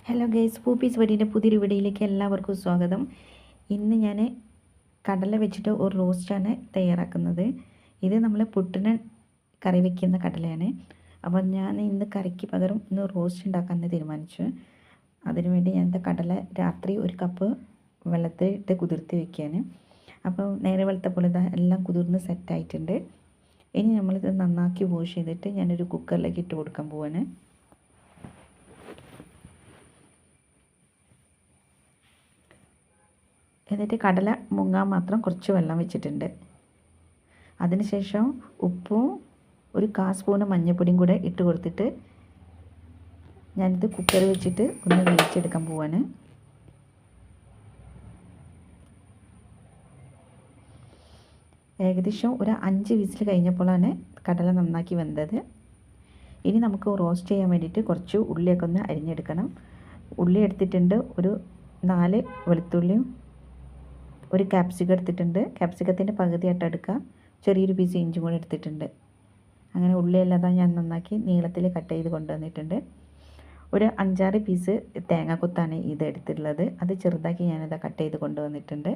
Hello guys, പൂപ്പീസ് വടിയുടെ പുതിയൊരു വീഡിയോയിലേക്ക് എല്ലാവർക്കും സ്വാഗതം. ഇന്ന് ഞാൻ കടല വെച്ചിട്ട് ഒരു റോസ്റ്റാണ് തയ്യാറാക്കുന്നത്. ഇത് നമ്മൾ പുട്ടിന് കറി വയ്ക്കുന്ന കടലയാണ്. അപ്പോൾ ഞാൻ ഇന്ന് കറിക്ക് പകരം ഇന്ന് റോസ്റ്റ് ഉണ്ടാക്കാമെന്ന് തീരുമാനിച്ചു. അതിനുവേണ്ടി ഞാൻ കടല രാത്രി ഒരു കപ്പ് വെള്ളത്തിലിട്ട് കുതിർത്തി വയ്ക്കുകയാണ്. അപ്പോൾ നേരെ വെളുത്ത പോലെ എല്ലാം കുതിർന്ന് സെറ്റായിട്ടുണ്ട്. ഇനി നമ്മളിത് നന്നാക്കി വാഷ് ചെയ്തിട്ട് ഞാനൊരു കുക്കറിലേക്ക് ഇട്ട് കൊടുക്കാൻ പോവാണ്. എന്നിട്ട് കടല മുങ്ങാൻ മാത്രം കുറച്ച് വെള്ളം വെച്ചിട്ടുണ്ട്. അതിനുശേഷം ഉപ്പും ഒരു 1/4 സ്പൂൺ മഞ്ഞൾപ്പൊടിയും കൂടെ ഇട്ട് കൊടുത്തിട്ട് ഞാനിത് കുക്കർ വെച്ചിട്ട് ഒന്ന് വേവിച്ചെടുക്കാൻ പോവാണ്. ഏകദേശം ഒരു 5 വിസിൽ കഴിഞ്ഞപ്പോഴാണ് കടല നന്നാക്കി വെന്തത്. ഇനി നമുക്ക് റോസ്റ്റ് ചെയ്യാൻ വേണ്ടിയിട്ട് കുറച്ച് ഉള്ളിയൊക്കെ ഒന്ന് അരിഞ്ഞെടുക്കണം. ഉള്ളി എടുത്തിട്ടുണ്ട്, ഒരു 4 വെളുത്തുള്ളിയും ഒരു ക്യാപ്സിക്കം എടുത്തിട്ടുണ്ട്. ക്യാപ്സിക്കത്തിൻ്റെ പകുതിയായിട്ട് എടുക്കുക. ചെറിയൊരു പീസ് ഇഞ്ചും കൂടെ എടുത്തിട്ടുണ്ട്. അങ്ങനെ ഉള്ളിയെല്ലാം ഞാൻ നന്നാക്കി നീളത്തിൽ കട്ട് ചെയ്ത് കൊണ്ടുവന്നിട്ടുണ്ട്. ഒരു 5-6 പീസ് തേങ്ങാക്കൊത്താണ് ഇത് എടുത്തിട്ടുള്ളത്. അത് ചെറുതാക്കി ഞാനിത് കട്ട് ചെയ്ത് കൊണ്ടുവന്നിട്ടുണ്ട്.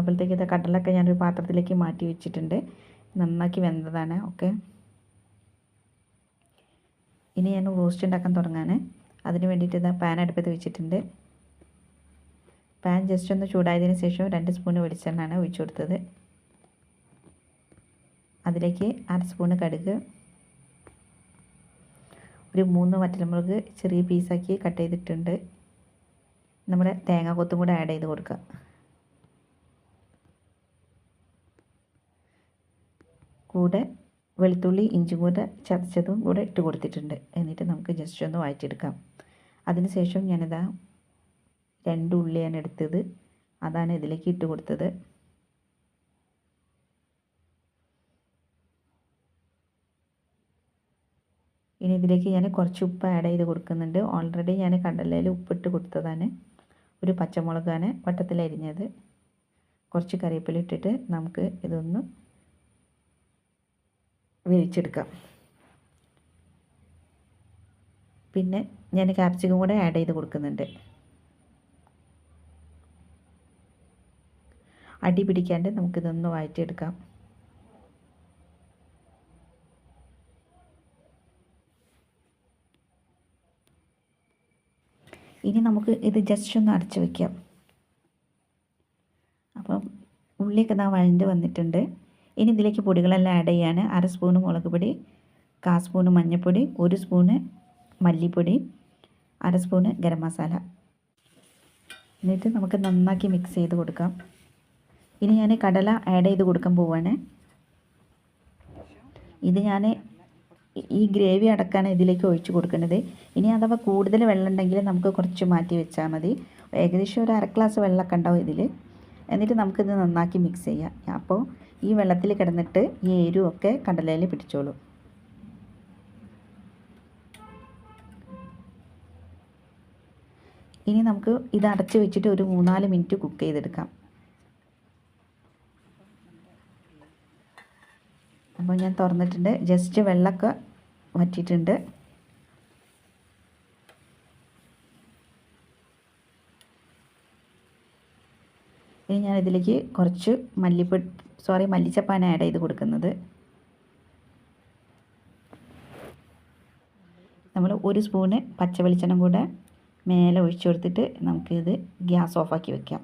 അപ്പോഴത്തേക്ക് ഇത് കടലൊക്കെ ഞാനൊരു പാത്രത്തിലേക്ക് മാറ്റി വെച്ചിട്ടുണ്ട്. നന്നാക്കി വെന്തതാണ്. ഓക്കെ, ഇനി ഞാൻ റോസ്റ്റ് ഉണ്ടാക്കാൻ തുടങ്ങാൻ. അതിന് വേണ്ടിയിട്ട് ഇതാ പാൻ അടുപ്പത്ത് വെച്ചിട്ടുണ്ട്. പാൻ ജസ്റ്റ് ഒന്ന് ചൂടായതിന് ശേഷം 2 സ്പൂൺ വെളിച്ചെണ്ണയാണ് ഒഴിച്ചു കൊടുത്തത്. അതിലേക്ക് 1/2 സ്പൂൺ കടുക്, ഒരു 3 വറ്റൽമുളക് ചെറിയ പീസാക്കി കട്ട് ചെയ്തിട്ടുണ്ട്. നമ്മുടെ തേങ്ങാക്കൊത്തും കൂടെ ആഡ് ചെയ്ത് കൊടുക്കുക. കൂടെ വെളുത്തുള്ളി ഇഞ്ചും കൂടെ ചതച്ചതും കൂടെ ഇട്ട് കൊടുത്തിട്ടുണ്ട്. എന്നിട്ട് നമുക്ക് ജസ്റ്റ് ഒന്ന് വഴറ്റിയെടുക്കാം. അതിനുശേഷം ഞാനിതാ 2 ഉള്ളിയാണ് എടുത്തത്, അതാണ് ഇതിലേക്ക് ഇട്ട് കൊടുത്തത്. ഇനി ഇതിലേക്ക് ഞാൻ കുറച്ച് ഉപ്പ് ആഡ് ചെയ്ത് കൊടുക്കുന്നുണ്ട്. ഓൾറെഡി ഞാൻ കടലയിൽ ഉപ്പിട്ട് കൊടുത്തതാണ്. ഒരു പച്ചമുളകാണ് വട്ടത്തിലരിഞ്ഞത്. കുറച്ച് കറിവേപ്പില ഇട്ടിട്ട് നമുക്ക് ഇതൊന്ന് വേവിച്ചെടുക്കാം. പിന്നെ ഞാൻ ക്യാപ്സിക്കം കൂടെ ആഡ് ചെയ്ത് കൊടുക്കുന്നുണ്ട്. അടി പിടിക്കാണ്ട് നമുക്കിതൊന്ന് വഴറ്റിയെടുക്കാം. ഇനി നമുക്ക് ഇത് ജസ്റ്റ് ഒന്ന് അടച്ചു വയ്ക്കാം. അപ്പം ഉള്ളിയൊക്കെ വഴണ്ട് വന്നിട്ടുണ്ട്. ഇനി ഇതിലേക്ക് പൊടികളെല്ലാം ആഡ് ചെയ്യാൻ 1/2 സ്പൂൺ മുളക് പൊടി, 1/4 സ്പൂൺ മഞ്ഞൾപ്പൊടി, 1 സ്പൂണ് മല്ലിപ്പൊടി, 1/2 സ്പൂൺ ഗരം മസാല. എന്നിട്ട് നമുക്ക് നന്നാക്കി മിക്സ് ചെയ്ത് കൊടുക്കാം. ഇനി ഞാൻ കടല ആഡ് ചെയ്ത് കൊടുക്കാൻ പോവാണ്. ഇത് ഞാൻ ഈ ഗ്രേവി അടക്കാണ് ഇതിലേക്ക് ഒഴിച്ച് കൊടുക്കുന്നത്. ഇനി അഥവാ കൂടുതൽ വെള്ളം ഉണ്ടെങ്കിൽ നമുക്ക് കുറച്ച് മാറ്റി വെച്ചാൽ മതി. ഏകദേശം ഒരു 1/2 ഗ്ലാസ് വെള്ളമൊക്കെ ഉണ്ടാവും ഇതിൽ. എന്നിട്ട് നമുക്കിത് നന്നാക്കി മിക്സ് ചെയ്യാം. അപ്പോൾ ഈ വെള്ളത്തിൽ കിടന്നിട്ട് ഈ എരിവൊക്കെ കടലയിൽ പിടിച്ചോളും. ഇനി നമുക്ക് ഇത് അടച്ച് വെച്ചിട്ട് ഒരു 3-4 മിനിറ്റ് കുക്ക് ചെയ്തെടുക്കാം. അപ്പോൾ ഞാൻ തുറന്നിട്ടുണ്ട്. ജസ്റ്റ് വെള്ളമൊക്കെ വറ്റിയിട്ടുണ്ട്. ഇനി ഞാൻ ഇതിലേക്ക് കുറച്ച് മല്ലിച്ചപ്പാണ് ആഡ് ചെയ്ത് കൊടുക്കുന്നത്. നമ്മൾ 1 സ്പൂണ് പച്ച വെളിച്ചെണ്ണ കൂടെ മേലെ ഒഴിച്ചു കൊടുത്തിട്ട് നമുക്കിത് ഗ്യാസ് ഓഫാക്കി വെക്കാം.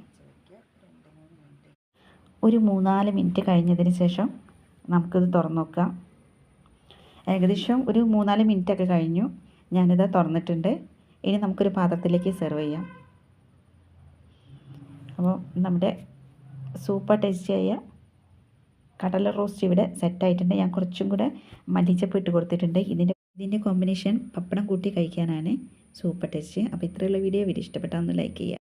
ഒരു 3-4 മിനിറ്റ് കഴിഞ്ഞതിന് ശേഷം നമുക്കിത് തുറന്നു നോക്കാം. ഏകദേശം ഒരു 3-4 മിനിറ്റൊക്കെ കഴിഞ്ഞു. ഞാനിത് തുറന്നിട്ടുണ്ട്. ഇനി നമുക്കൊരു പാത്രത്തിലേക്ക് സെർവ് ചെയ്യാം. അപ്പോൾ നമ്മുടെ സൂപ്പർ ടേസ്റ്റിയായ കടല റോസ്റ്റ് ഇവിടെ സെറ്റായിട്ടുണ്ട്. ഞാൻ കുറച്ചും കൂടെ മല്ലിച്ചപ്പ് ഇട്ട് കൊടുത്തിട്ടുണ്ട്. ഇതിൻ്റെ കോമ്പിനേഷൻ പപ്പടം കൂട്ടി കഴിക്കാനാണ് സൂപ്പർ ടേസ്റ്റ്. അപ്പോൾ ഇത്രയുള്ള വീഡിയോ ഇഷ്ടപ്പെട്ടാൽ ഒന്ന് ലൈക്ക് ചെയ്യുക.